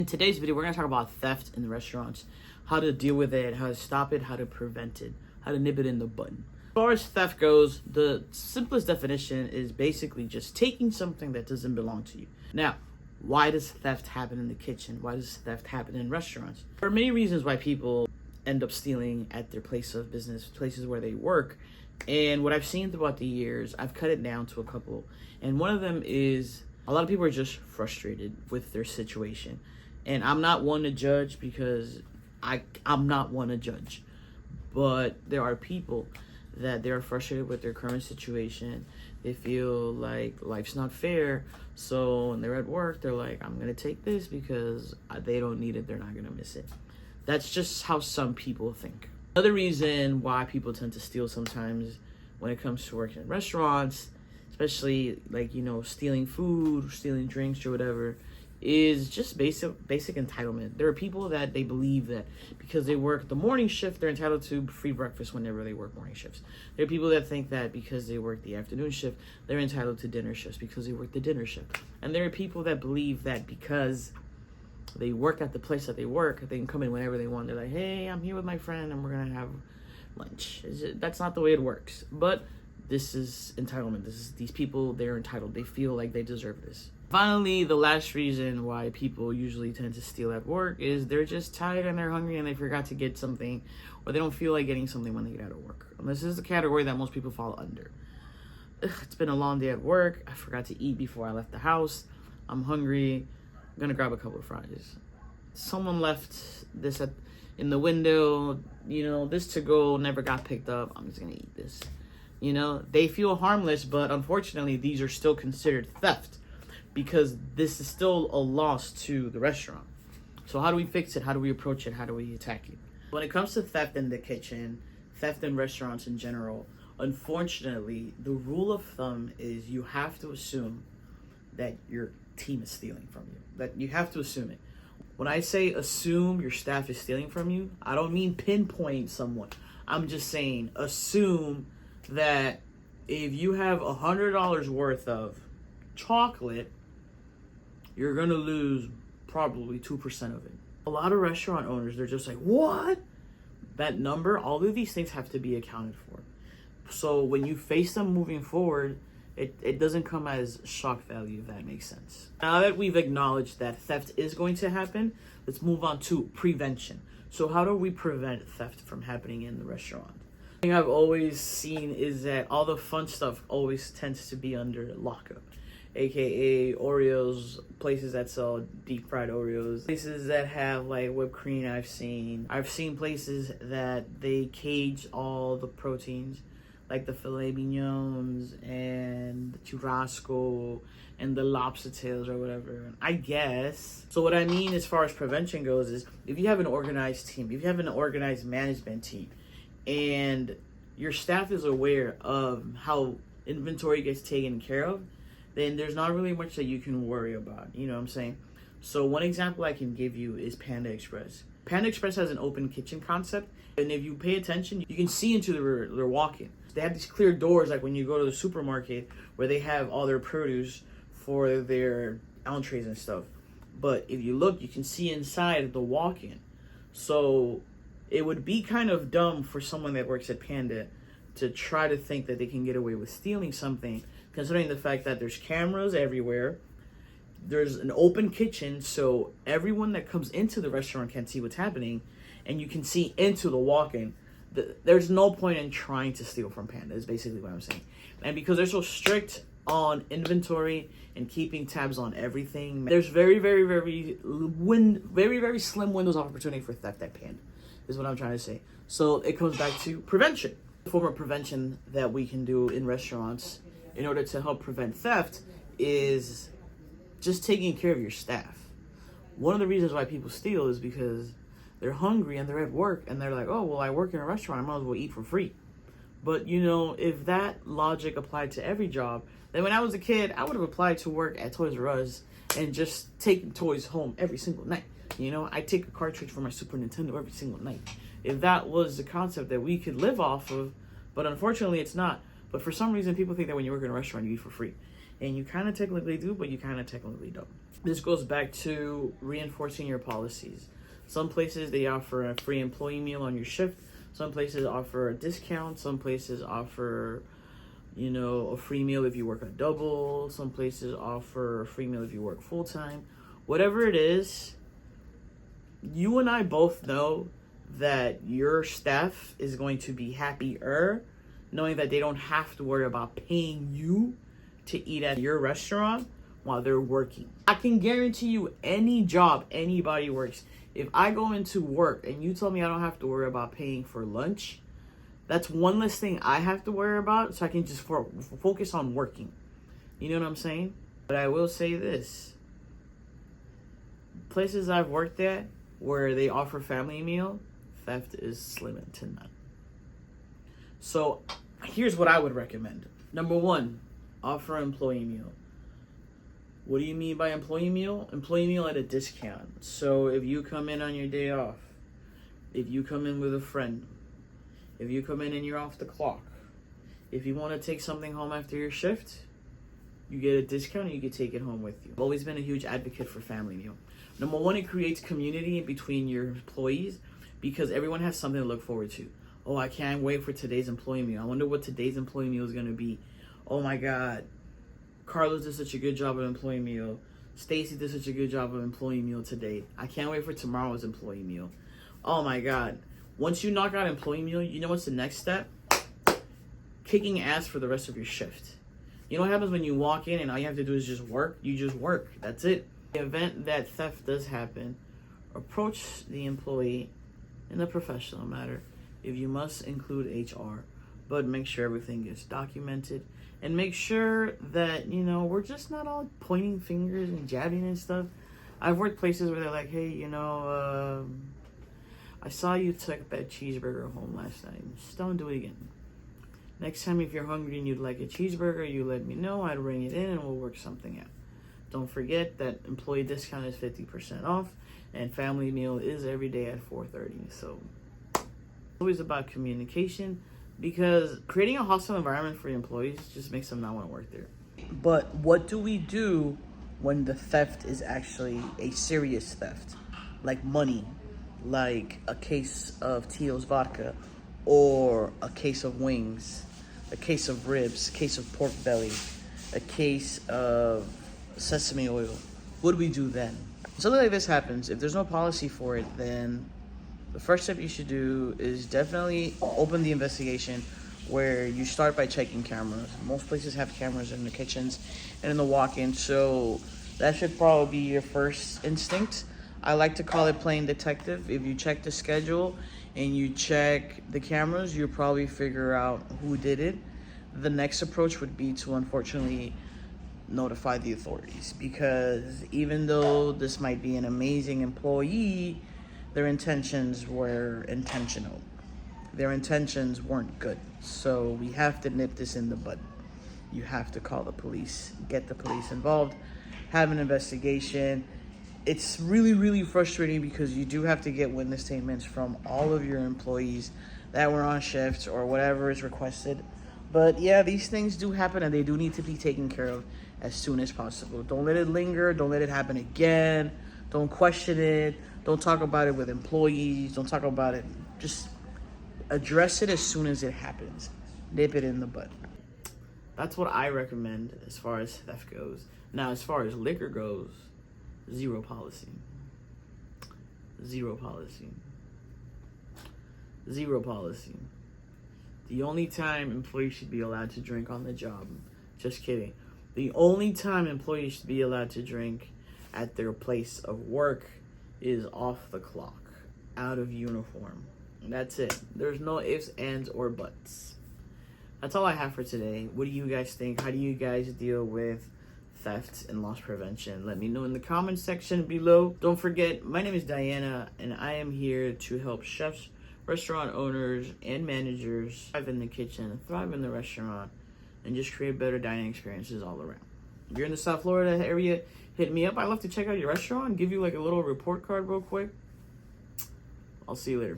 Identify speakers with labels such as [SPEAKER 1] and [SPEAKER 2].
[SPEAKER 1] In today's video, we're going to talk about theft in restaurants, how to deal with it, how to stop it, how to prevent it, how to nip it in the bud. As far as theft goes, the simplest definition is basically just taking something that doesn't belong to you. Now, why does theft happen in the kitchen? Why does theft happen in restaurants? There are many reasons why people end up stealing at their place of business, places where they work. And what I've seen throughout the years, I've cut it down to a couple. And one of them is a lot of people are just frustrated with their situation. And I'm not one to judge because I'm not one to judge. But there are people that they're frustrated with their current situation. They feel like life's not fair. So when they're at work, they're like, I'm going to take this because they don't need it. They're not going to miss it. That's just how some people think. Another reason why people tend to steal sometimes when it comes to working in restaurants, especially stealing food, stealing drinks or whatever, is just basic entitlement. There are people that they believe that because they work the morning shift, they're entitled to free breakfast whenever they work morning shifts. There are people that think that because they work the afternoon shift, they're entitled to dinner shifts because they work the dinner shift. And there are people that believe that because they work at the place that they work, they can come in whenever they want. They're like, hey, I'm here with my friend and we're going to have lunch. That's not the way it works. But this is entitlement. These people, they're entitled. They feel like they deserve this. Finally, the last reason why people usually tend to steal at work is they're just tired and they're hungry and they forgot to get something, or they don't feel like getting something when they get out of work. And this is the category that most people fall under. It's been a long day at work. I forgot to eat before I left the house. I'm hungry. I'm gonna grab a couple of fries. Someone left this in the window. This to go never got picked up. I'm just gonna eat this. They feel harmless, but unfortunately, these are still considered theft, because this is still a loss to the restaurant. So how do we fix it? How do we approach it? How do we attack it? When it comes to theft in the kitchen, theft in restaurants in general, unfortunately, the rule of thumb is you have to assume that your team is stealing from you. That you have to assume it. When I say assume your staff is stealing from you, I don't mean pinpoint someone. I'm just saying assume that if you have $100 worth of chocolate, you're gonna lose probably 2% of it. A lot of restaurant owners, they're just like, what? That number, all of these things have to be accounted for. So when you face them moving forward, it doesn't come as shock value, if that makes sense. Now that we've acknowledged that theft is going to happen, let's move on to prevention. So how do we prevent theft from happening in the restaurant? The thing I've always seen is that all the fun stuff always tends to be under lockup. AKA Oreos, places that sell deep fried Oreos, places that have whipped cream. I've seen places that they cage all the proteins, like the filet mignons and the churrasco and the lobster tails or whatever. I guess. So what I mean as far as prevention goes is if you have an organized team, if you have an organized management team, and your staff is aware of how inventory gets taken care of, then there's not really much that you can worry about. You know what I'm saying? So one example I can give you is Panda Express. Panda Express has an open kitchen concept, and if you pay attention, you can see into their walk-in. They have these clear doors, like when you go to the supermarket, where they have all their produce for their entrees and stuff. But if you look, you can see inside the walk-in. So it would be kind of dumb for someone that works at Panda to try to think that they can get away with stealing something, considering the fact that there's cameras everywhere. There's an open kitchen, so everyone that comes into the restaurant can see what's happening, and you can see into the walk-in. There's no point in trying to steal from Panda, is basically what I'm saying. And because they're so strict on inventory and keeping tabs on everything, there's very, very, very slim windows of opportunity for theft at Panda, is what I'm trying to say. So it comes back to prevention. The form of prevention that we can do in restaurants in order to help prevent theft is just taking care of your staff. One of the reasons why people steal is because they're hungry and they're at work and they're like, oh, well, I work in a restaurant, I might as well eat for free. But, if that logic applied to every job, then when I was a kid, I would have applied to work at Toys R Us and just taken toys home every single night. I take a cartridge for my Super Nintendo every single night. If that was the concept that we could live off of, but unfortunately it's not. But for some reason, people think that when you work in a restaurant, you eat for free. And you kind of technically do, but you kind of technically don't. This goes back to reinforcing your policies. Some places, they offer a free employee meal on your shift. Some places offer a discount. Some places offer, a free meal if you work a double. Some places offer a free meal if you work full-time. Whatever it is, you and I both know that your staff is going to be happier knowing that they don't have to worry about paying you to eat at your restaurant while they're working. I can guarantee you, any job anybody works, if I go into work and you tell me I don't have to worry about paying for lunch, that's one less thing I have to worry about, so I can just focus on working. You know what I'm saying? But I will say this. Places I've worked at where they offer family meal, theft is slim to none. So here's what I would recommend. Number one, offer employee meal. What do you mean by employee meal? Employee meal at a discount. So if you come in on your day off, if you come in with a friend, if you come in and you're off the clock, if you want to take something home after your shift, you get a discount and you can take it home with you. I've always been a huge advocate for family meal. Number one, it creates community between your employees because everyone has something to look forward to. Oh, I can't wait for today's employee meal. I wonder what today's employee meal is going to be. Oh my God, Carlos did such a good job of employee meal. Stacy did such a good job of employee meal today. I can't wait for tomorrow's employee meal. Oh my God. Once you knock out employee meal, you know what's the next step? Kicking ass for the rest of your shift. You know what happens when you walk in and all you have to do is just work? You just work. That's it. In the event that theft does happen, approach the employee in a professional manner. If you must, include HR, but make sure everything is documented and make sure that, we're just not all pointing fingers and jabbing and stuff. I've worked places where they're like, hey, I saw you took that cheeseburger home last night. Just don't do it again. Next time, if you're hungry and you'd like a cheeseburger, you let me know. I'd bring it in and we'll work something out. Don't forget that employee discount is 50% off and family meal is every day at 4:30. So it's always about communication because creating a hostile environment for your employees just makes them not want to work there. But what do we do when the theft is actually a serious theft? Like money, like a case of Tito's vodka or a case of wings, a case of ribs, a case of pork belly, a case of sesame oil. What do we do then? Something like this happens. If there's no policy for it, then the first step you should do is definitely open the investigation where you start by checking cameras. Most places have cameras in the kitchens and in the walk-in, so that should probably be your first instinct. I like to call it playing detective. If you check the schedule and you check the cameras, you'll probably figure out who did it. The next approach would be to, unfortunately, notify the authorities because even though this might be an amazing employee, their intentions were intentional. Their intentions weren't good. So we have to nip this in the bud. You have to call the police, get the police involved, have an investigation. It's really, really frustrating because you do have to get witness statements from all of your employees that were on shifts or whatever is requested. But yeah, these things do happen and they do need to be taken care of as soon as possible. Don't let it linger. Don't let it happen again. Don't question it. Don't talk about it with employees. Don't talk about it. Just address it as soon as it happens. Nip it in the bud. That's what I recommend as far as theft goes. Now, as far as liquor goes, zero policy. Zero policy. Zero policy. The only time employees should be allowed to drink on the job. Just kidding. The only time employees should be allowed to drink at their place of work is off the clock, out of uniform. That's it. There's no ifs, ands, or buts. That's all I have for today. What do you guys think? How do you guys deal with theft and loss prevention? Let me know in the comments section below. Don't forget, my name is Diana, and I am here to help chefs, restaurant owners, and managers thrive in the kitchen, thrive in the restaurant, and just create better dining experiences all around. If you're in the South Florida area, hit me up. I'd love to check out your restaurant and give you like a little report card real quick. I'll see you later.